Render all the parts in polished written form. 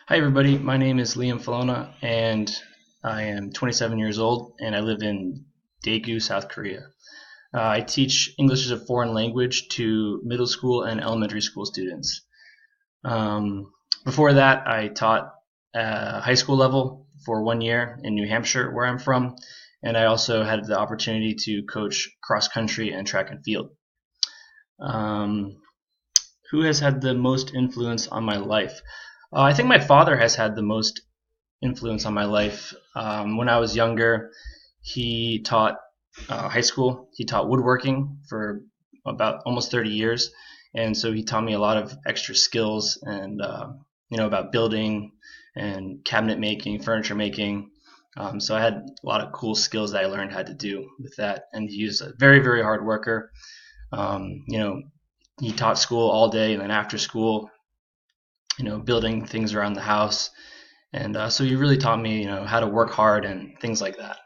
Hi, everybody. My name is Liam Falona, and I am 27 years old, and I live in Daegu, South Korea. I teach English as a foreign language to middle school and elementary school students. Um, Before that, I taught high school level for 1 year in New Hampshire, where I'm from, and I also had the opportunity to coach cross country and track and field. Um, who has had the most influence on my life? I think my father has had the most influence on my life. When I was younger, he taught high school. He taught woodworking for about almost 30 years, and so he taught me a lot of extra skills and about building and cabinet making, furniture making. So I had a lot of cool skills that I learned how to do with that. And he was a very, very hard worker. Um, you know, he taught school all day, and then after school, building things around the house. And so he really taught me, how to work hard and things like that.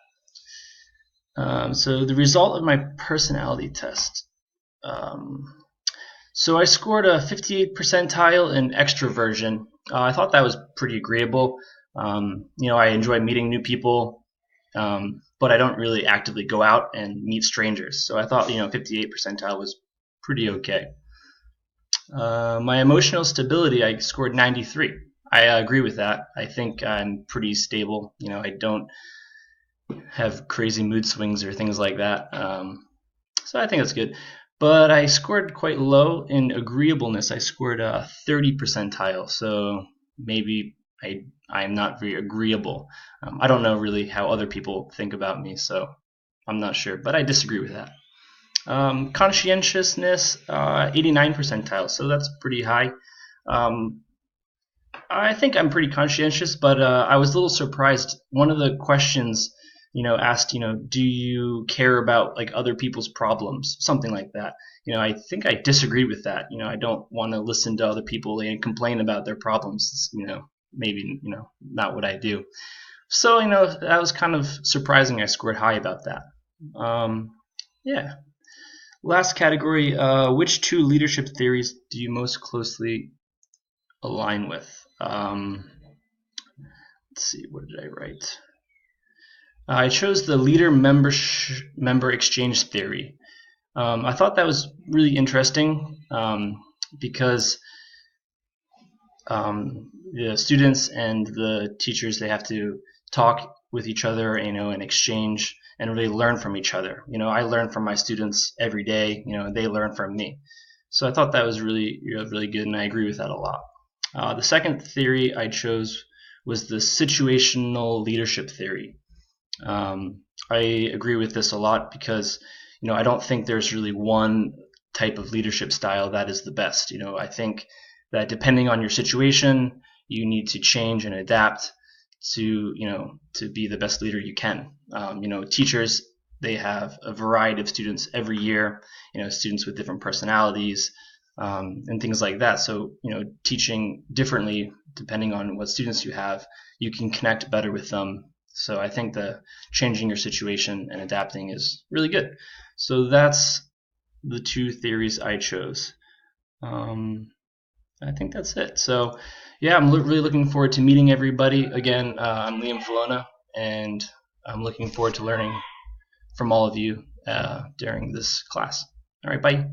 So the result of my personality test. Um, so I scored a 58 percentile in extroversion. I thought that was pretty agreeable. I enjoy meeting new people, but I don't really actively go out and meet strangers. So I thought, 58 percentile was pretty okay. My emotional stability, I scored 93. I agree with that. I think I'm pretty stable. I don't have crazy mood swings or things like that. So I think that's good. But I scored quite low in agreeableness. I scored a 30 percentile. So maybe I'm not very agreeable. I don't know really how other people think about me, so I'm not sure. But I disagree with that. Conscientiousness, 89 percentile, so that's pretty high. Um, I think I'm pretty conscientious, but I was a little surprised. One of the questions, asked, do you care about like other people's problems, something like that. I think I disagreed with that. I don't want to listen to other people and complain about their problems. Maybe not what I do. So that was kind of surprising. I scored high about that. Yeah. Last category, which two leadership theories do you most closely align with? Let's see, what did I write? I chose the leader-member exchange theory. I thought that was really interesting because the students and the teachers, they have to talk with each other, and exchange and really learn from each other. I learn from my students every day, and they learn from me. So I thought that was really, really good, and I agree with that a lot. The second theory I chose was the situational leadership theory. I agree with this a lot because, I don't think there's really one type of leadership style that is the best. I think that depending on your situation, you need to change and adapt to be the best leader you can. Teachers, they have a variety of students every year. Students with different personalities and things like that. So teaching differently depending on what students you have, you can connect better with them. So I think the changing your situation and adapting is really good. So that's the two theories I chose. I think that's it. So, yeah, I'm really looking forward to meeting everybody. Again, I'm Liam Falona, and I'm looking forward to learning from all of you during this class. All right, bye.